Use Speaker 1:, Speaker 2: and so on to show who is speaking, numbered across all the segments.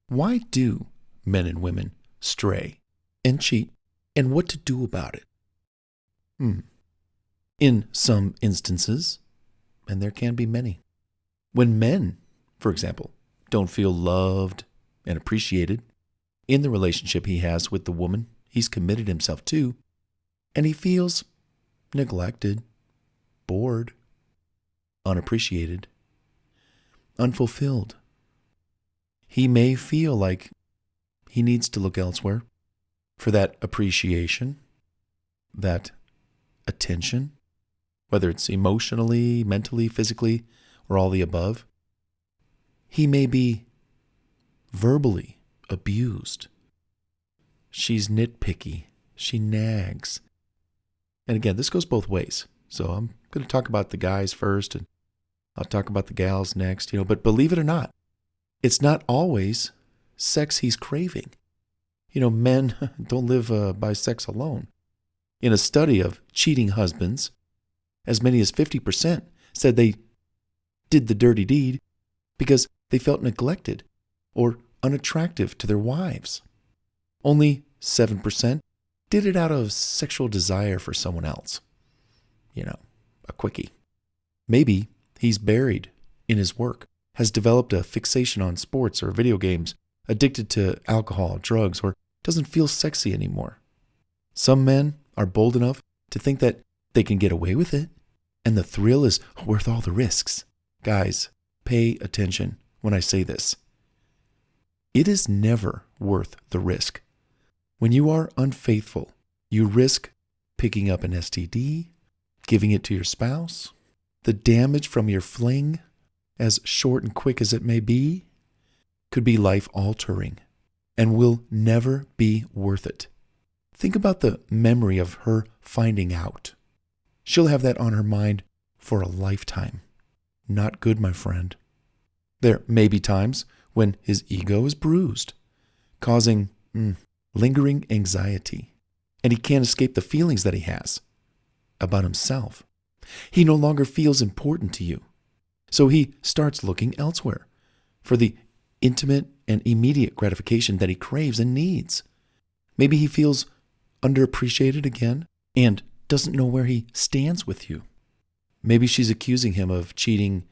Speaker 1: Why do men and women stray and cheat, and what to do about it? In some instances, and there can be many, when men, for example, don't feel loved and appreciated in the relationship he has with the woman he's committed himself to, and he feels neglected, bored, unappreciated, unfulfilled, he may feel like he needs to look elsewhere for that appreciation, that attention, whether it's emotionally, mentally, physically, or all the above. He may be verbally abused. She's nitpicky. She nags. And again, this goes both ways. So I'm going to talk about the guys first, and I'll talk about the gals next. But believe it or not, it's not always sex he's craving. Men don't live by sex alone. In a study of cheating husbands, as many as 50% said they did the dirty deed because they felt neglected or unattractive to their wives. Only 7% did it out of sexual desire for someone else. A quickie. Maybe he's buried in his work, has developed a fixation on sports or video games, addicted to alcohol, drugs, or doesn't feel sexy anymore. Some men are bold enough to think that they can get away with it, and the thrill is worth all the risks. Guys, pay attention when I say this. It is never worth the risk. When you are unfaithful, you risk picking up an STD, giving it to your spouse. The damage from your fling, as short and quick as it may be, could be life-altering and will never be worth it. Think about the memory of her finding out. She'll have that on her mind for a lifetime. Not good, my friend. There may be times when his ego is bruised, causing lingering anxiety, and he can't escape the feelings that he has about himself. He no longer feels important to you, so he starts looking elsewhere for the intimate and immediate gratification that he craves and needs. Maybe he feels underappreciated again and doesn't know where he stands with you. Maybe she's accusing him of cheating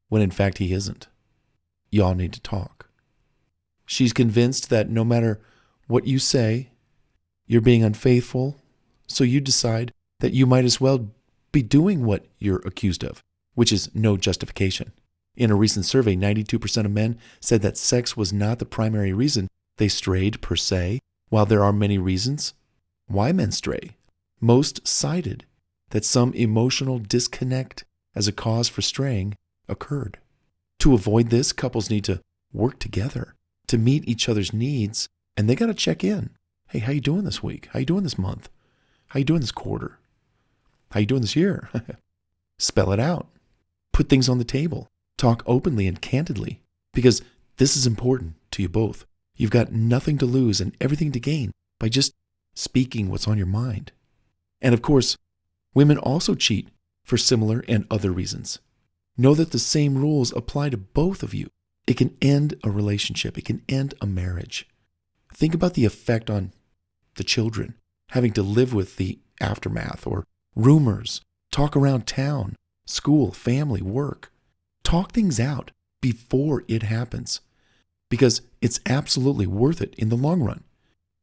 Speaker 1: when in fact he isn't. Y'all need to talk. She's convinced that no matter what you say, you're being unfaithful, so you decide that you might as well be doing what you're accused of, which is no justification. In a recent survey, 92% of men said that sex was not the primary reason they strayed per se, while there are many reasons why men stray. Most cited that some emotional disconnect as a cause for straying occurred. To avoid this, couples need to work together to meet each other's needs, and they got to check in. Hey, how you doing this week? How you doing this month? How you doing this quarter? How you doing this year? Spell it out. Put things on the table. Talk openly and candidly, because this is important to you both. You've got nothing to lose and everything to gain by just speaking what's on your mind. And of course, women also cheat for similar and other reasons. Know that the same rules apply to both of you. It can end a relationship. It can end a marriage. Think about the effect on the children, having to live with the aftermath or rumors, talk around town, school, family, work. Talk things out before it happens, because it's absolutely worth it in the long run.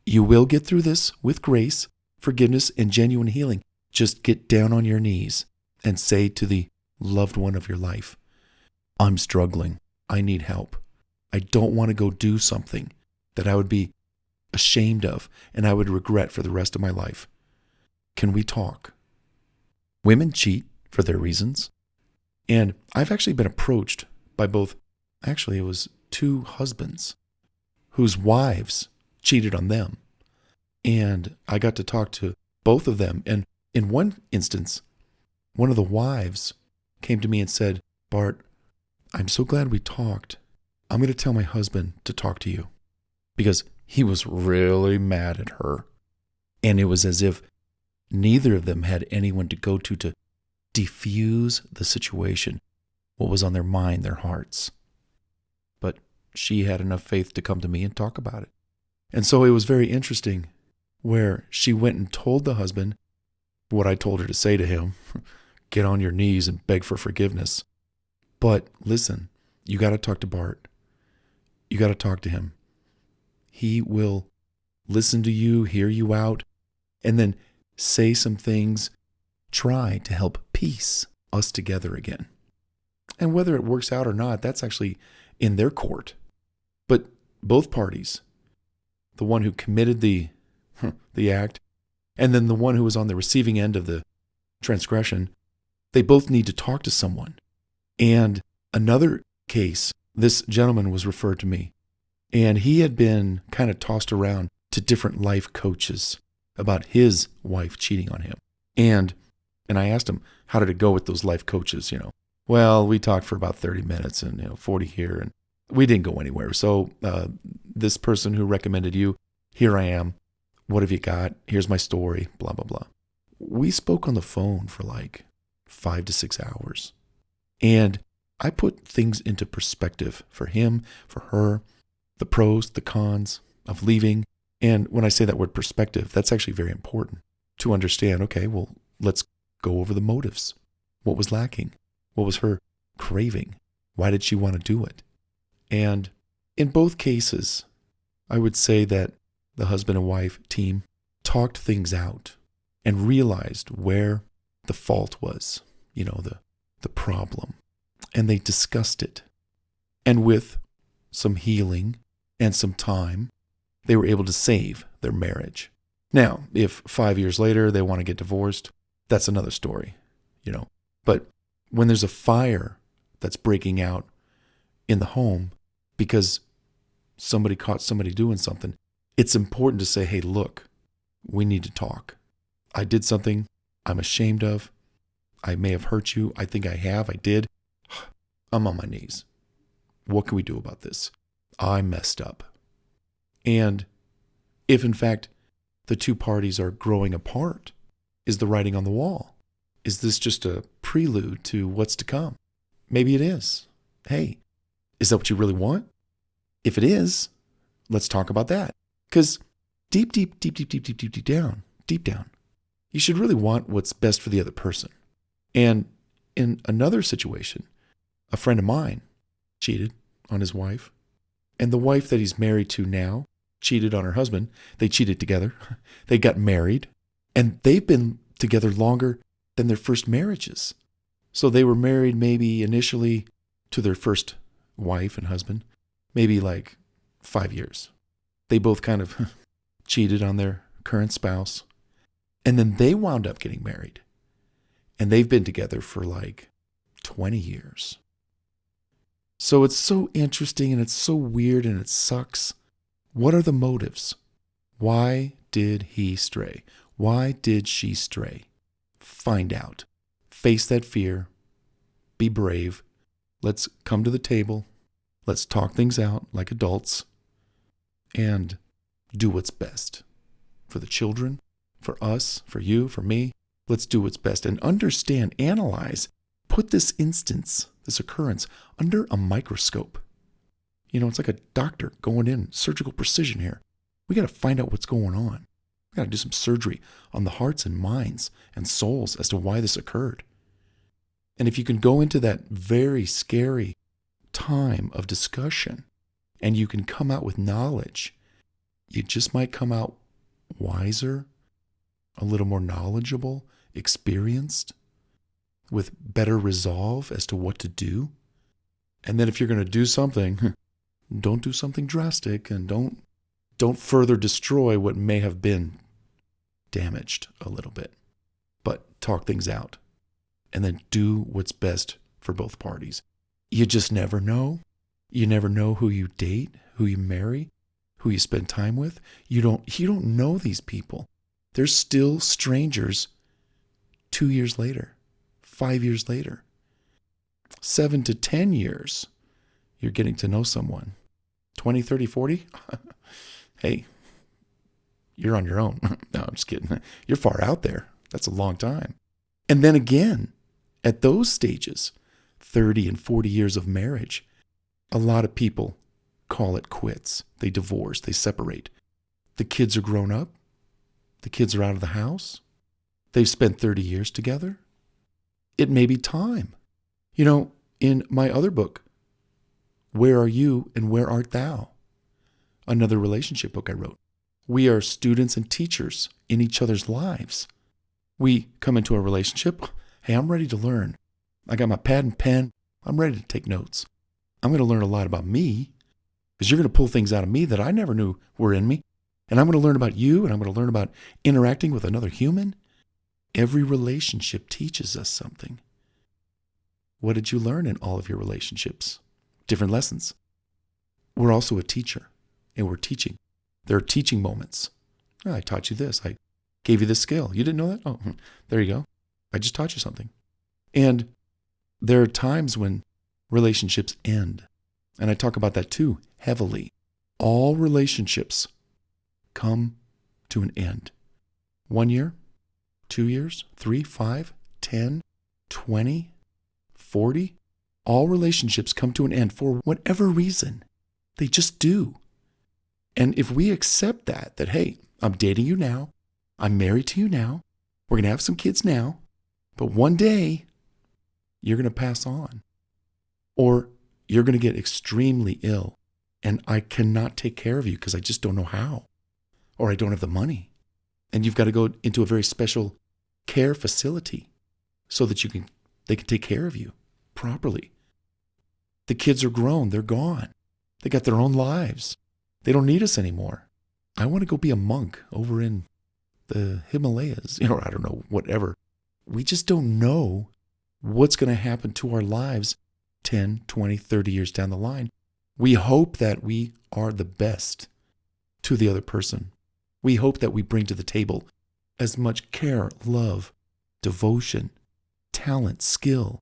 Speaker 1: You will get through this with grace, forgiveness, and genuine healing. Just get down on your knees and say to the loved one of your life, I'm struggling. I need help. I don't want to go do something that I would be ashamed of and I would regret for the rest of my life. Can we talk? Women cheat for their reasons. And I've actually been approached by it was two husbands whose wives cheated on them. And I got to talk to both of them. And in one instance, one of the wives came to me and said, Bart, I'm so glad we talked. I'm going to tell my husband to talk to you, because he was really mad at her. And it was as if neither of them had anyone to go to defuse the situation, what was on their mind, their hearts. But she had enough faith to come to me and talk about it. And so it was very interesting where she went and told the husband what I told her to say to him. Get on your knees and beg for forgiveness. But listen, you got to talk to Bart. You got to talk to him. He will listen to you, hear you out, and then say some things, try to help piece us together again. And whether it works out or not, that's actually in their court. But both parties, the one who committed the act, and then the one who was on the receiving end of the transgression, they both need to talk to someone. And another case, this gentleman was referred to me, and he had been kind of tossed around to different life coaches about his wife cheating on him. And I asked him, how did it go with those life coaches? Well, we talked for about 30 minutes and 40 here, and we didn't go anywhere. So this person who recommended you, here I am. What have you got? Here's my story, blah, blah, blah. We spoke on the phone for like 5 to 6 hours. And I put things into perspective for him, for her, the pros, the cons of leaving. And when I say that word perspective, that's actually very important to understand. Okay, well, let's go over the motives. What was lacking? What was her craving? Why did she want to do it? And in both cases, I would say that the husband and wife team talked things out and realized where the fault was, the problem. And they discussed it. And with some healing and some time, they were able to save their marriage. Now, if 5 years later they want to get divorced, that's another story, But when there's a fire that's breaking out in the home because somebody caught somebody doing something, it's important to say, hey, look, we need to talk. I did something I'm ashamed of. I may have hurt you. I think I have. I did. I'm on my knees. What can we do about this? I messed up. And if, in fact, the two parties are growing apart, is the writing on the wall? Is this just a prelude to what's to come? Maybe it is. Hey, is that what you really want? If it is, let's talk about that. Because deep down, you should really want what's best for the other person. And in another situation, a friend of mine cheated on his wife, and the wife that he's married to now cheated on her husband. They cheated together. They got married, and they've been together longer than their first marriages. So they were married maybe initially to their first wife and husband, maybe like 5 years. They both kind of cheated on their current spouse, and then they wound up getting married. And they've been together for like 20 years. So it's so interesting and it's so weird and it sucks. What are the motives? Why did he stray? Why did she stray? Find out. Face that fear. Be brave. Let's come to the table. Let's talk things out like adults and do what's best for the children, for us, for you, for me. Let's do what's best and understand, analyze, put this instance, this occurrence under a microscope. It's like a doctor going in, surgical precision here. We got to find out what's going on. We got to do some surgery on the hearts and minds and souls as to why this occurred. And if you can go into that very scary time of discussion and you can come out with knowledge, you just might come out wiser, a little more knowledgeable, experienced, with better resolve as to what to do. And then if you're going to do something, don't do something drastic and don't further destroy what may have been damaged a little bit. But talk things out and then do what's best for both parties. You just never know. You never know who you date, who you marry, who you spend time with. You don't know these people. They're still strangers 2 years later, 5 years later, 7 to 10 years. You're getting to know someone. 20, 30, 40? Hey, you're on your own. No, I'm just kidding. You're far out there. That's a long time. And then again, at those stages, 30 and 40 years of marriage, a lot of people call it quits. They divorce, they separate. The kids are grown up. The kids are out of the house. They've spent 30 years together. It may be time. In my other book, Where Are You and Where Art Thou? Another relationship book I wrote. We are students and teachers in each other's lives. We come into a relationship. Hey, I'm ready to learn. I got my pad and pen. I'm ready to take notes. I'm going to learn a lot about me because you're going to pull things out of me that I never knew were in me. And I'm going to learn about you, and I'm going to learn about interacting with another human. Every relationship teaches us something. What did you learn in all of your relationships? Different lessons. We're also a teacher, and we're teaching. There are teaching moments. Oh, I taught you this. I gave you this skill. You didn't know that? Oh, there you go. I just taught you something. And there are times when relationships end. And I talk about that too, heavily. All relationships come to an end. 1 year, 2 years, 3, 5, 10, 20, 40. All relationships come to an end for whatever reason. They just do. And if we accept that, hey, I'm dating you now, I'm married to you now, we're going to have some kids now, but one day you're going to pass on. Or you're going to get extremely ill, and I cannot take care of you because I just don't know how. Or I don't have the money. And you've got to go into a very special care facility so that they can take care of you properly. The kids are grown. They're gone. They got their own lives. They don't need us anymore. I want to go be a monk over in the Himalayas, I don't know, whatever. We just don't know what's going to happen to our lives 10, 20, 30 years down the line. We hope that we are the best to the other person. We hope that we bring to the table as much care, love, devotion, talent, skill,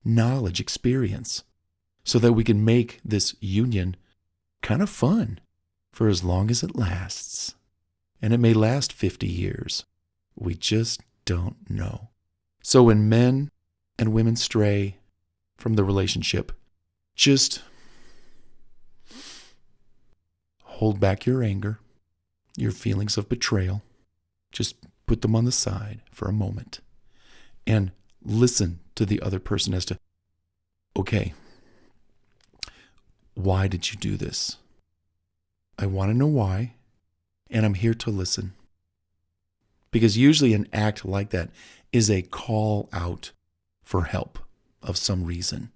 Speaker 1: knowledge, experience, so that we can make this union kind of fun for as long as it lasts. And it may last 50 years. We just don't know. So when men and women stray from the relationship, just hold back your anger, your feelings of betrayal. Just put them on the side for a moment and listen to the other person as to, okay, why did you do this? I want to know why, and I'm here to listen. Because usually an act like that is a call out for help of some reason.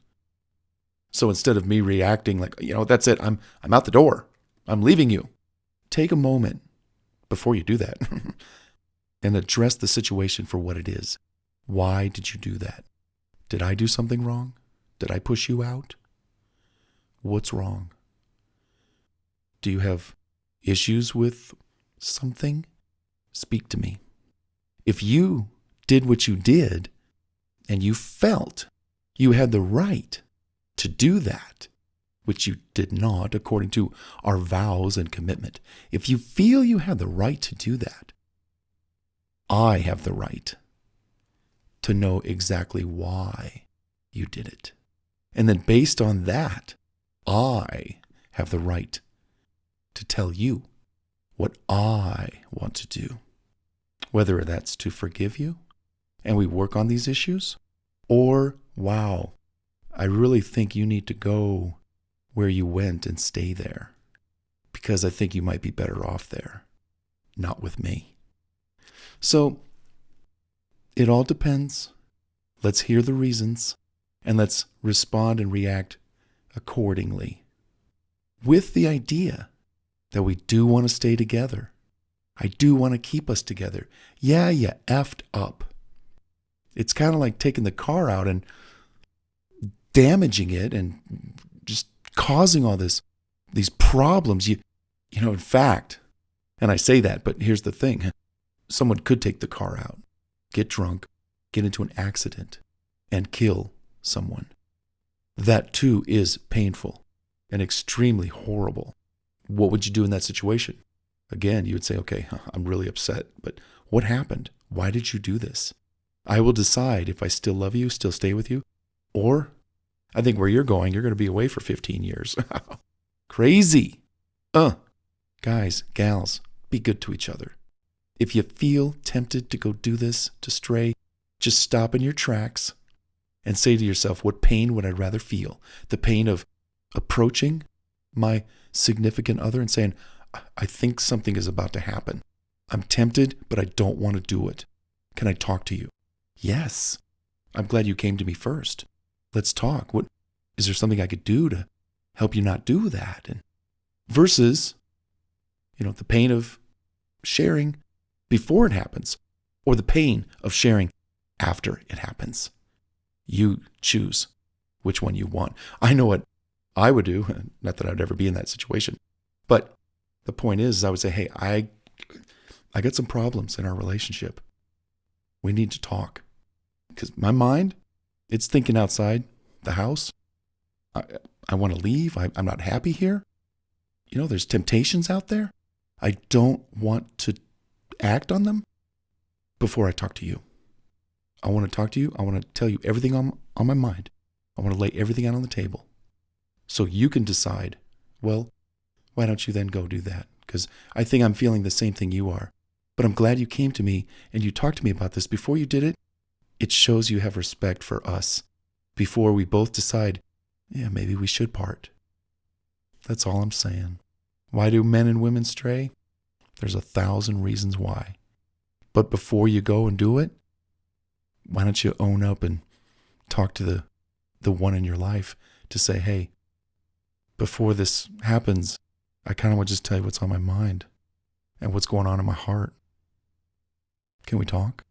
Speaker 1: So instead of me reacting like, that's it, I'm out the door, I'm leaving you, take a moment before you do that and address the situation for what it is. Why did you do that? Did I do something wrong? Did I push you out? What's wrong? Do you have issues with something? Speak to me. If you did what you did and you felt you had the right to do that, which you did not according to our vows and commitment, if you feel you had the right to do that, I have the right to know exactly why you did it. And then based on that, I have the right to tell you what I want to do. Whether that's to forgive you and we work on these issues, or, wow, I really think you need to go where you went and stay there because I think you might be better off there, not with me. So it all depends. Let's hear the reasons and let's respond and react accordingly with the idea that we do want to stay together. I do want to keep us together. Yeah, you effed up. It's kind of like taking the car out and damaging it and just causing all these problems. In fact, and I say that, but here's the thing. Someone could take the car out, get drunk, get into an accident, and kill someone. That too is painful and extremely horrible. What would you do in that situation? Again, you would say, okay, I'm really upset, but what happened? Why did you do this? I will decide if I still love you, still stay with you, or I think where you're going to be away for 15 years. Crazy. Guys, gals, be good to each other. If you feel tempted to go do this, to stray, just stop in your tracks and say to yourself, what pain would I rather feel? The pain of approaching my significant other and saying, I think something is about to happen. I'm tempted, but I don't want to do it. Can I talk to you? Yes. I'm glad you came to me first. Let's talk. What is there something I could do to help you not do that? And versus, the pain of sharing before it happens, or the pain of sharing after it happens. You choose which one you want. I know what I would do, not that I'd ever be in that situation, but the point is I would say, hey, I got some problems in our relationship. We need to talk. Because my mind, it's thinking outside the house. I want to leave. I'm not happy here. There's temptations out there. I don't want to act on them before I talk to you. I want to talk to you. I want to tell you everything on my mind. I want to lay everything out on the table so you can decide, well, why don't you then go do that? Because I think I'm feeling the same thing you are. But I'm glad you came to me and you talked to me about this before you did it. It shows you have respect for us before we both decide, yeah, maybe we should part. That's all I'm saying. Why do men and women stray? There's 1,000 reasons why. But before you go and do it, why don't you own up and talk to the one in your life to say, hey, before this happens, I kind of want to just tell you what's on my mind and what's going on in my heart. Can we talk?